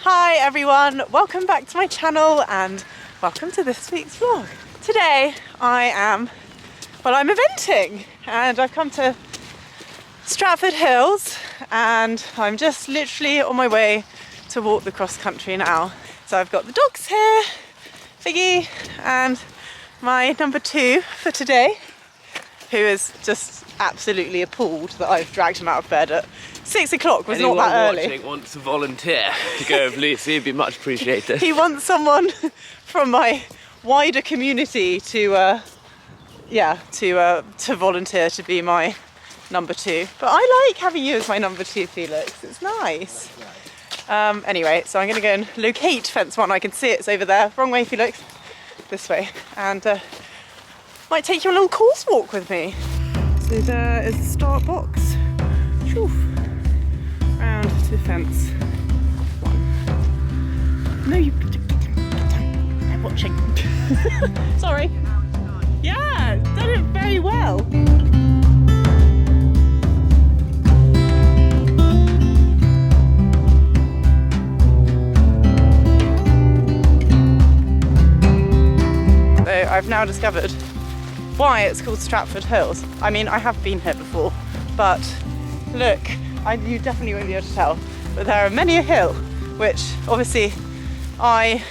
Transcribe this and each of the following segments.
Hi everyone, welcome back to my channel and welcome to this week's vlog. Today I'm eventing and I've come to Stratford Hills and I'm just literally on my way to walk the cross country now. So I've got the dogs here, Figgy, and my number 2 for today, who is just absolutely appalled that I've dragged him out of bed at 6 o'clock. Was not that early. Anyone watching wants to volunteer to go with Lucy, it'd be much appreciated. He wants someone from my wider community to volunteer to be my number 2. But I like having you as my number 2, Felix. It's nice. Anyway, so I'm going to go and locate fence 1. I can see it's over there. Wrong way, Felix. This way. And might take you on a little course walk with me. So there is the start box. Whew. Round to fence 1. No, you get down. They're watching. Sorry. Yeah, done it very well. So I've now discovered why it's called Stratford Hills. I mean, I have been here before, but look, you definitely won't be able to tell, but there are many a hill, which obviously I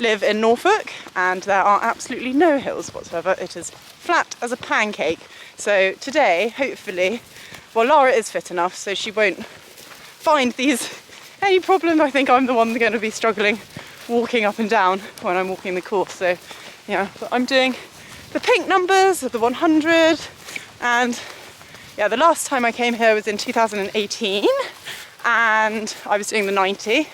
live in Norfolk and there are absolutely no hills whatsoever. It is flat as a pancake. So today, hopefully, well, Laragh is fit enough so she won't find any problem. I think I'm the one going to be struggling walking up and down when I'm walking the course. So yeah, but I'm doing the pink numbers of the 100, and yeah, the last time I came here was in 2018 and I was doing the 90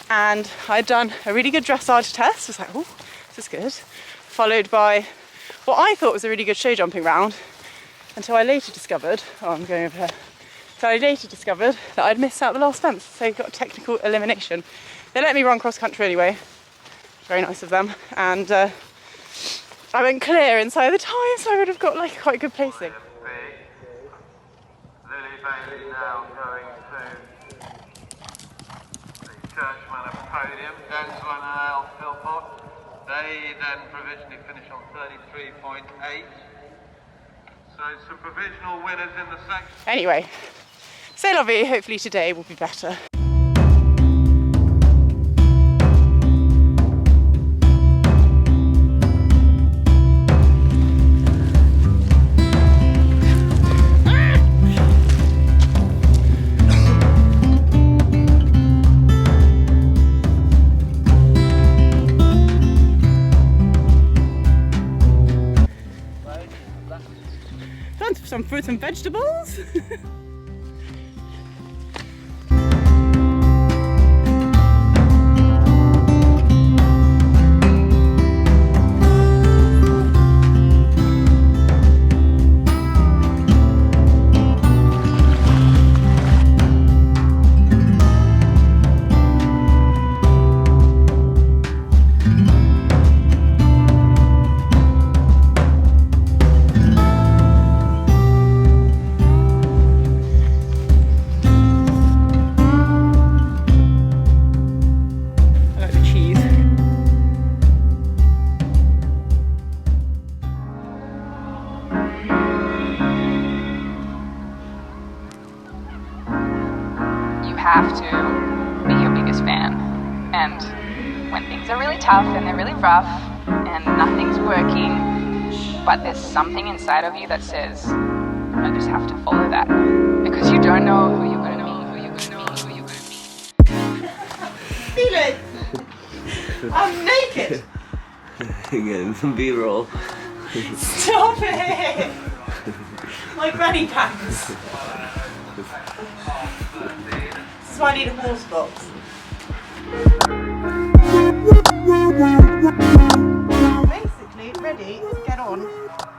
and I'd done a really good dressage test. I was like, oh, this is good. Followed by what I thought was a really good show jumping round until I later discovered, oh, I'm going over here. So I later discovered that I'd missed out the last fence, so I got technical elimination. They let me run cross country anyway. Very nice of them. And I went clear inside the time, so I would have got like quite good placing. Lily now going to the Churchman of podium, Denzel and Al Philpott. They then provisionally finish on 33.8. So some provisional winners in the section. Anyway, c'est la vie, hopefully today will be better. Some fruits and vegetables. Have to be your biggest fan, and when things are really tough and they're really rough and nothing's working, but there's something inside of you that says I just have to follow that, because you don't know who you're going to meet, Felix! I'm naked! Getting some B-roll. Stop it! My granny pants. This is why I need a horse box. Basically ready to get on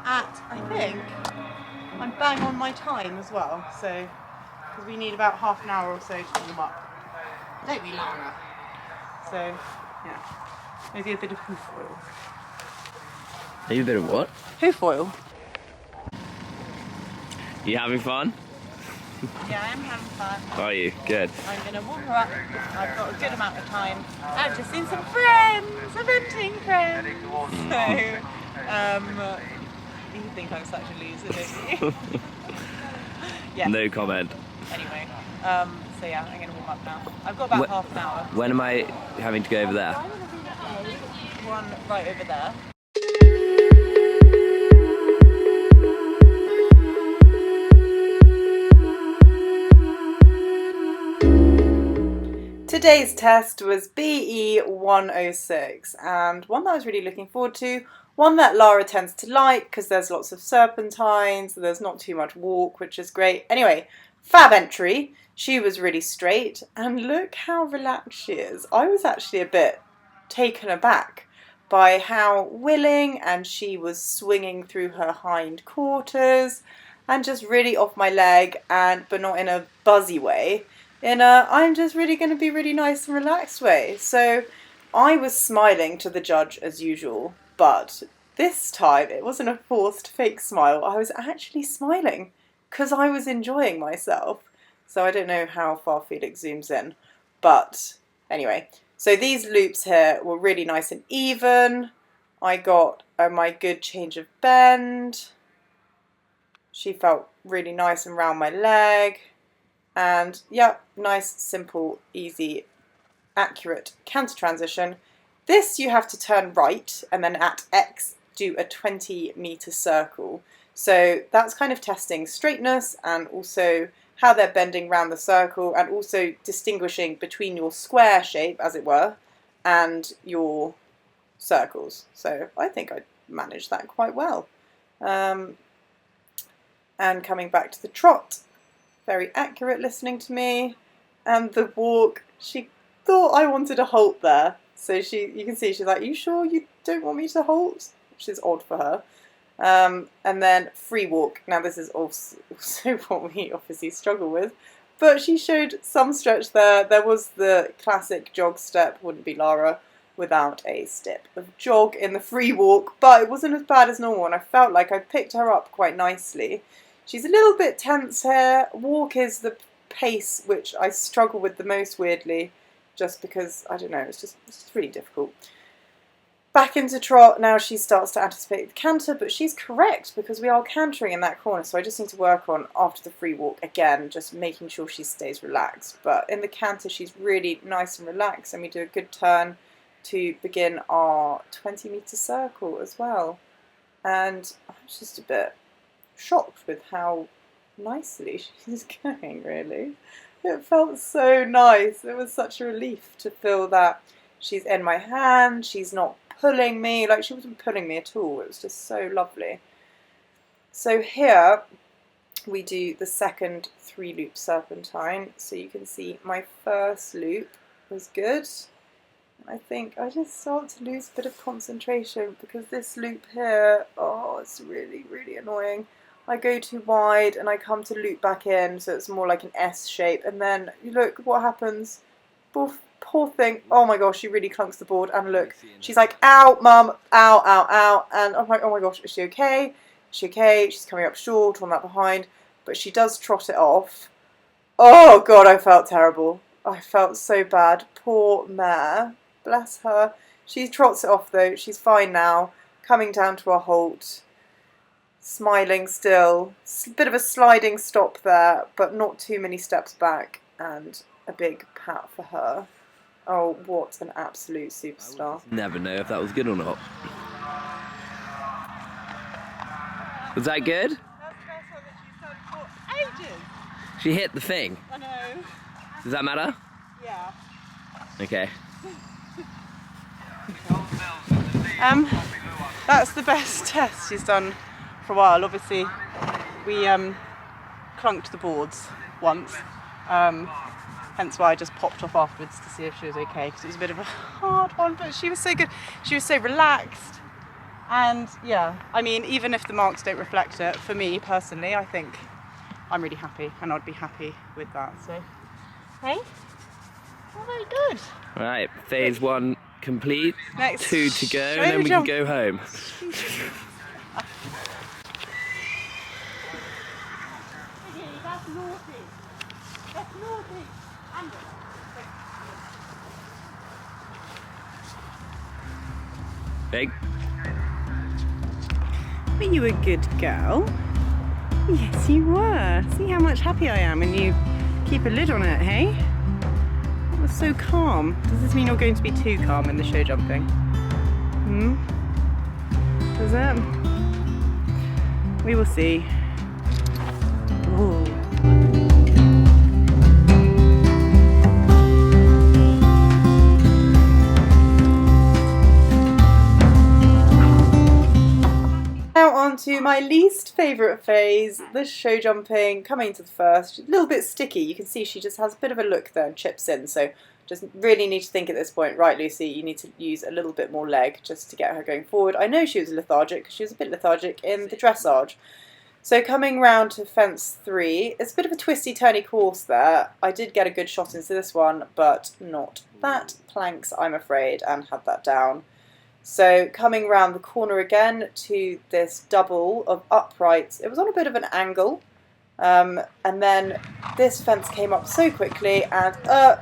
at, I think, I'm bang on my time as well, so, because we need about half an hour or so to warm up. Don't be longer. So, yeah, maybe a bit of hoof oil. Maybe a bit of what? Hoof oil. You having fun? Yeah, I am having fun. Are you? Good. I'm going to warm her up. I've got a good amount of time. I've just seen some friends, eventing friends. So, you think I'm such a loser, don't you? Yeah. No comment. Anyway, so yeah, I'm going to warm up now. I've got about half an hour. When am I having to go over there? I'm going to be one right over there. Today's test was BE100, and one that I was really looking forward to, one that Laragh tends to like because there's lots of serpentines, there's not too much walk, which is great. Anyway, fab entry. She was really straight, and look how relaxed she is. I was actually a bit taken aback by how willing and she was swinging through her hind quarters and just really off my leg, but not in a buzzy way. In a I'm just really going to be really nice and relaxed way. So I was smiling to the judge as usual, but this time it wasn't a forced fake smile. I was actually smiling because I was enjoying myself. So I don't know how far Felix zooms in, but anyway. So these loops here were really nice and even. I got my good change of bend. She felt really nice and round my leg. And yeah, nice, simple, easy, accurate canter transition. This you have to turn right and then at X do a 20-meter circle. So that's kind of testing straightness and also how they're bending round the circle and also distinguishing between your square shape, as it were, and your circles. So I think I managed that quite well. And coming back to the trot. Very accurate listening to me, and the walk, she thought I wanted a halt there, so you can see she's like, you sure you don't want me to halt? Which is odd for her. And then free walk. Now this is also what we obviously struggle with, but she showed some stretch there. There was the classic jog step, wouldn't be Laragh without a step of jog in the free walk, but it wasn't as bad as normal, and I felt like I picked her up quite nicely. She's a little bit tense here. Walk is the pace which I struggle with the most, weirdly, just because, I don't know, it's just really difficult. Back into trot, now she starts to anticipate the canter, but she's correct because we are cantering in that corner, so I just need to work on, after the free walk, again, just making sure she stays relaxed. But in the canter, she's really nice and relaxed, and we do a good turn to begin our 20-meter circle as well. And I'm just a bit shocked with how nicely she's going, really. It felt so nice. It was such a relief to feel that she's in my hand, she's not pulling me, like she wasn't pulling me at all. It was just so lovely. So here we do the second 3-loop serpentine. So you can see my first loop was good. I think I just start to lose a bit of concentration because this loop here, oh, it's really, really annoying. I go too wide and I come to loop back in, so it's more like an S shape, and then you look what happens. Poor thing. Oh my gosh, she really clunks the board, and look, she's like, ow, mum, ow, ow, ow, and I'm like, oh my gosh, is she okay? Is she okay? She's coming up short on that behind, but she does trot it off. Oh god, I felt terrible. I felt so bad. Poor mare. Bless her. She trots it off though. She's fine now. Coming down to a halt. Smiling still. A bit of a sliding stop there, but not too many steps back. And a big pat for her. Oh, what an absolute superstar. Never know if that was good or not. Was that good? That's the best one that she's done for ages. She hit the thing. I know. Does that matter? Yeah. Okay. That's the best test she's done for a while. Obviously, we clunked the boards once, hence why I just popped off afterwards to see if she was okay, because it was a bit of a hard one, but she was so good. She was so relaxed, and yeah, I mean, even if the marks don't reflect it, for me personally, I think I'm really happy, and I'd be happy with that. So, hey, well, very good. Right, phase 1 complete. Next, 2 to go, and then we can go home. That's naughty. Big. Were you a good girl? Yes, you were. See how much happy I am when you keep a lid on it, hey? That was so calm. Does this mean you're going to be too calm in the show jumping? Does it? We will see. Ooh. Now on to my least favourite phase, the show jumping, coming to the first. A little bit sticky, you can see she just has a bit of a look there and chips in, so just really need to think at this point, right Lucy, you need to use a little bit more leg just to get her going forward. I know she was lethargic, because she was a bit lethargic in the dressage. So coming round to fence 3, it's a bit of a twisty turny course there. I did get a good shot into this one, but not that planks, I'm afraid, and had that down. So coming round the corner again to this double of uprights, it was on a bit of an angle, and then this fence came up so quickly, and I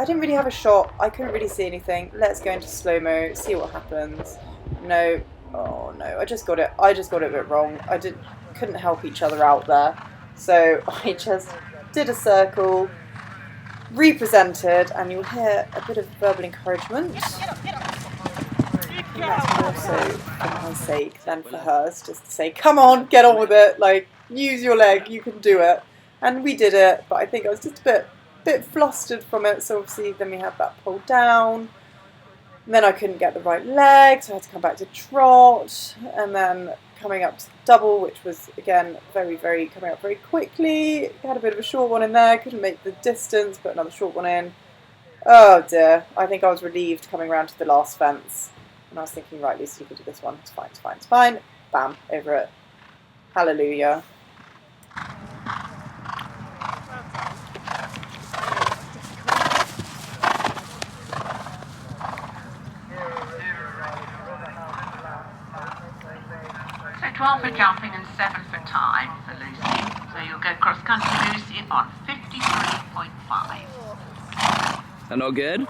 didn't really have a shot, I couldn't really see anything. Let's go into slow-mo, see what happens. No, oh no, I just got it a bit wrong. Couldn't help each other out there, so I just did a circle, represented, and you'll hear a bit of verbal encouragement. And that's more so for my sake than for hers, just to say, come on, get on with it, like, use your leg, you can do it. And we did it, but I think I was just a bit flustered from it, so obviously then we had that pull down, and then I couldn't get the right leg, so I had to come back to trot, and then coming up to double, which was again very coming up very quickly. Had a bit of a short one in there, couldn't make the distance, put another short one in. Oh dear, I think I was relieved coming around to the last fence, and I was thinking, right Lucy, you can do this one, it's fine, it's fine, it's fine. Bam, over it. Hallelujah. So 12 for jumping and 7 for time for Lucy. So you'll go cross country Lucy on 53.5. That not good?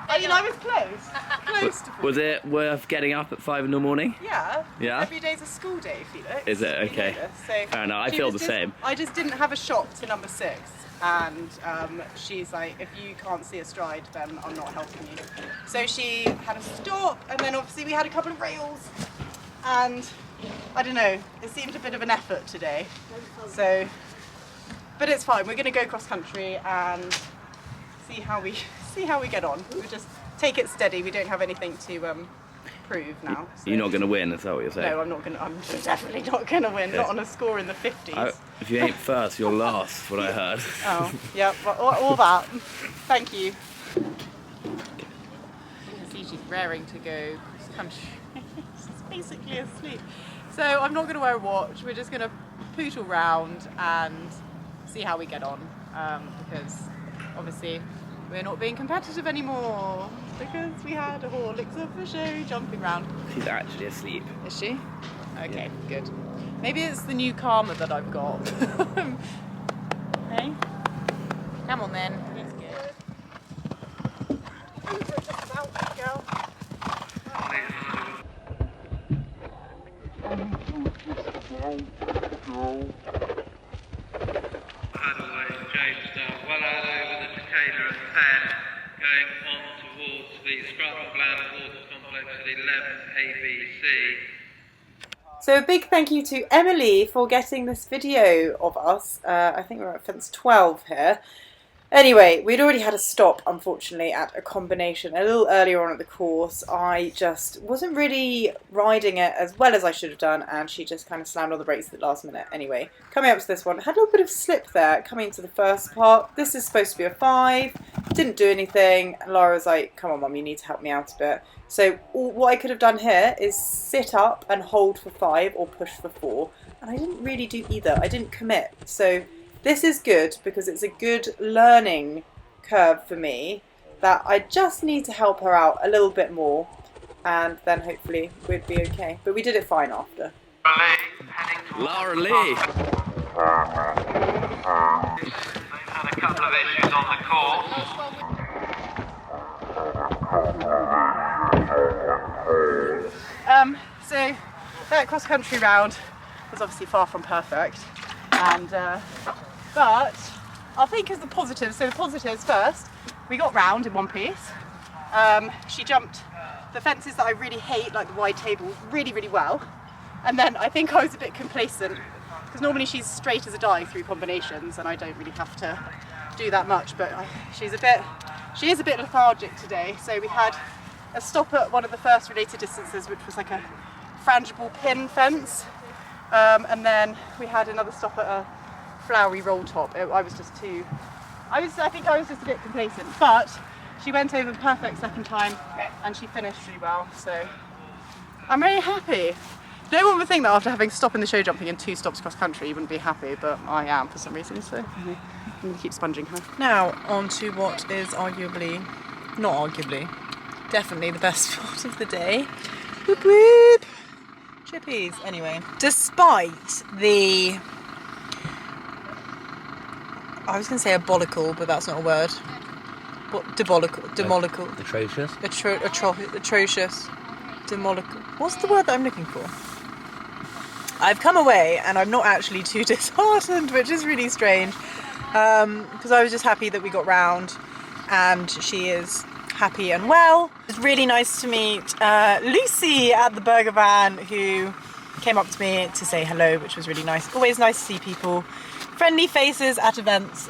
I mean, I was close. Close to Was it worth getting up at 5 in the morning? Yeah. Yeah? Every day's a school day, Felix. Is it? Okay. So Fair enough, I feel the same. I just didn't have a shot to number 6. And she's like, if you can't see a stride, then I'm not helping you. So she had a stop, and then obviously we had a couple of rails, and I don't know, it seemed a bit of an effort today. So, but it's fine. We're going to go cross country and see how we get on. We just take it steady. We don't have anything to prove now. So. You're not going to win, is that what you're saying? No, I'm not going to. I'm definitely not going to win. Yes. Not on a score in the 50s. If you ain't first, you're last, what I heard. Oh, yeah, all that. Thank you. You can see she's raring to go cross country. She's basically asleep. So I'm not going to wear a watch. We're just going to pootle round and see how we get on. Because obviously we're not being competitive anymore. Because we had a Horlicks of a show jumping round. She's actually asleep. Is she? Okay, good. Maybe it's the new karma that I've got. Hey? Come on then. Let's go. Over it just about, girl. James well out over the Takeda at 10, going on towards the Scrutton-Bland Water Complex at 11 ABC. So a big thank you to Emily for getting this video of us. I think we're at fence 12 here. Anyway, we'd already had a stop, unfortunately, at a combination a little earlier on at the course. I just wasn't really riding it as well as I should have done, and she just kind of slammed on the brakes at the last minute. Anyway, coming up to this one, had a little bit of slip there coming into the first part. This is supposed to be a 5, didn't do anything, and Laura was like, come on Mum, you need to help me out a bit. So what I could have done here is sit up and hold for 5 or push for 4, and I didn't really do either. I didn't commit. So this is good because it's a good learning curve for me that I just need to help her out a little bit more. and then hopefully we'd be okay. But we did it fine after. Laragh. They've had a couple of issues on the course. So that cross-country round was obviously far from perfect, and but I'll think as the positives. So the positives first, we got round in one piece. She jumped the fences that I really hate, like the wide tables, really, really well. And then I think I was a bit complacent, because normally she's straight as a die through combinations, and I don't really have to do that much. But she is a bit lethargic today. So we had a stop at one of the first related distances, which was like a frangible pin fence, and then we had another stop at a flowery roll top. I think I was just a bit complacent, but she went over the perfect second time and she finished really well, so I'm very happy. No one would think that after having stopped in the show jumping and 2 stops cross country you wouldn't be happy, but I am for some reason, so I'm going to keep sponging her. Now on to what is definitely the best part of the day. Whoop whoop! Chippies. Anyway, despite the, I was going to say abolical, but that's not a word. Demolical. Atrocious. Atrocious. Demolical. What's the word that I'm looking for? I've come away and I'm not actually too disheartened, which is really strange, because I was just happy that we got round and she is happy and well. It's really nice to meet Lucy at the burger van, who came up to me to say hello, which was really nice. Always nice to see people, friendly faces at events.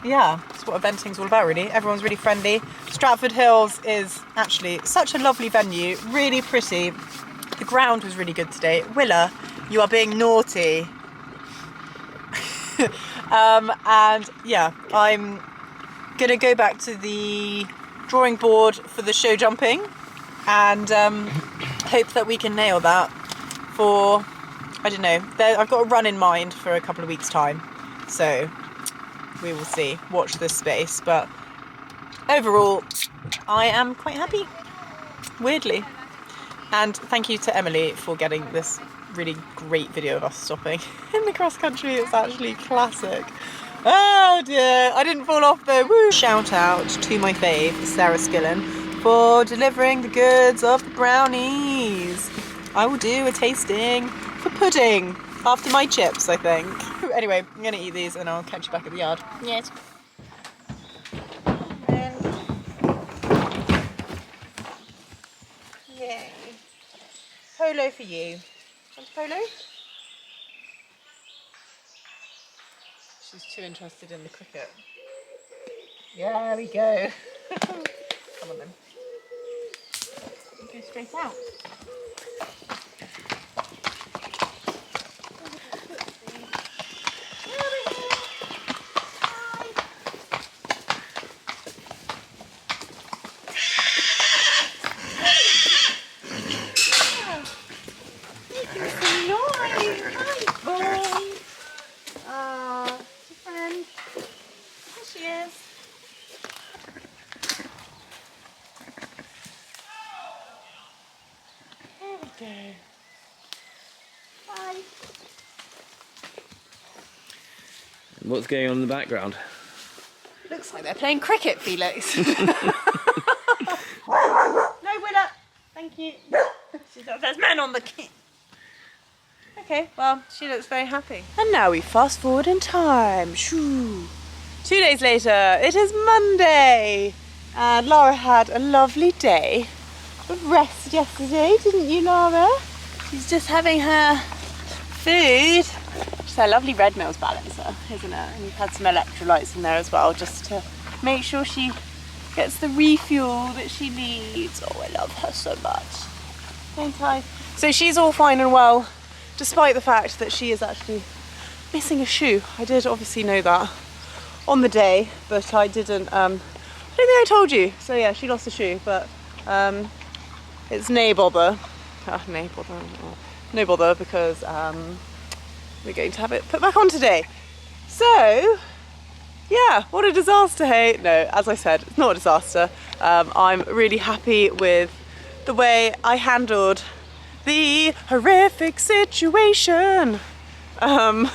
Yeah, that's what eventing's all about really. Everyone's really friendly. Stratford Hills is actually such a lovely venue, really pretty. The ground was really good today. Willa, you are being naughty. And yeah, I'm gonna go back to the drawing board for the show jumping and hope that we can nail that for, I don't know, I've got a run in mind for a couple of weeks time, so we will see. Watch this space, but overall I am quite happy, weirdly. And thank you to Emily for getting this really great video of us stopping in the cross country. It's actually classic. Oh dear, I didn't fall off though. Woo! Shout out to my fave, Sarah Skillen, for delivering the goods of the brownies. I will do a tasting for pudding after my chips, I think. Anyway, I'm gonna eat these and I'll catch you back at the yard. Yes. Yay. Polo for you. Want a polo? She's too interested in the cricket. Yeah, we go. Come on then. Go straight out. What's going on in the background? Looks like they're playing cricket, Felix. No, Willa. Thank you. There's men on the kit. Okay, well, she looks very happy. And now we fast forward in time. Shoo. 2 days later, it is Monday. And Laura had a lovely day of rest yesterday, didn't you, Laura? She's just having her food. She's her lovely Red Mills balancer, isn't it? And we've had some electrolytes in there as well, just to make sure she gets the refuel that she needs. Oh, I love her so much. Don't I? So she's all fine and well, despite the fact that she is actually missing a shoe. I did obviously know that on the day, but I didn't, I don't think I told you. So yeah, she lost a shoe, but it's no bother. No bother, because we're going to have it put back on today. So yeah, what a disaster, hey? No, as I said, it's not a disaster. I'm really happy with the way I handled the horrific situation. So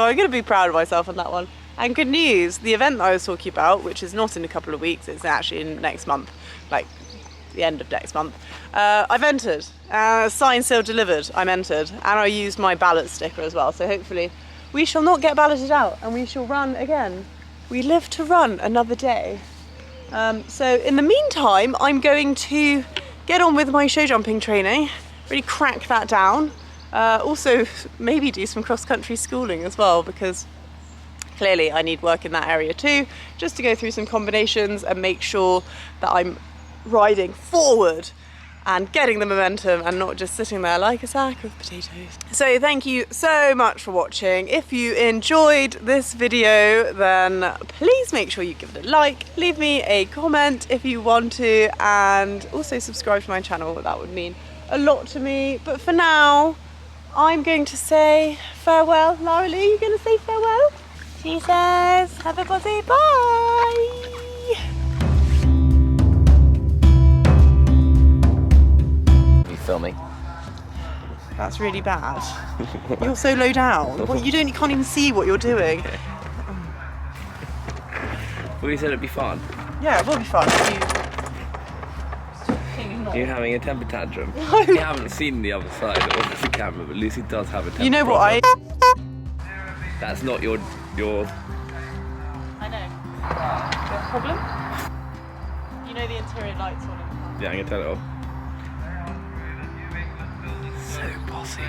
I'm going to be proud of myself on that one. And good news, the event that I was talking about, which is not in a couple of weeks, it's actually in next month, like the end of next month, I've entered. Signed, sealed, delivered, I'm entered. And I used my ballot sticker as well, so hopefully we shall not get balloted out and we shall run again. We live to run another day. So in the meantime, I'm going to get on with my show jumping training, really crack that down. Also maybe do some cross-country schooling as well, because clearly I need work in that area too, just to go through some combinations and make sure that I'm riding forward and getting the momentum and not just sitting there like a sack of potatoes. So thank you so much for watching. If you enjoyed this video, then please make sure you give it a like, leave me a comment if you want to, and also subscribe to my channel. That would mean a lot to me. But for now, I'm going to say farewell. Laragh, are you going to say farewell? She says, have a buzzy, bye! Filming. That's really bad. You're so low down. Well, you can't even see what you're doing. Okay. Well, you said it'd be fun. Yeah, it will be fun. You're having a temper tantrum. No. You haven't seen the other side of the camera, but Lucy does have a temper You know what That's not your... I know. The problem? You know the interior lights on in the car. Yeah, I'm gonna tell it all. So bossy.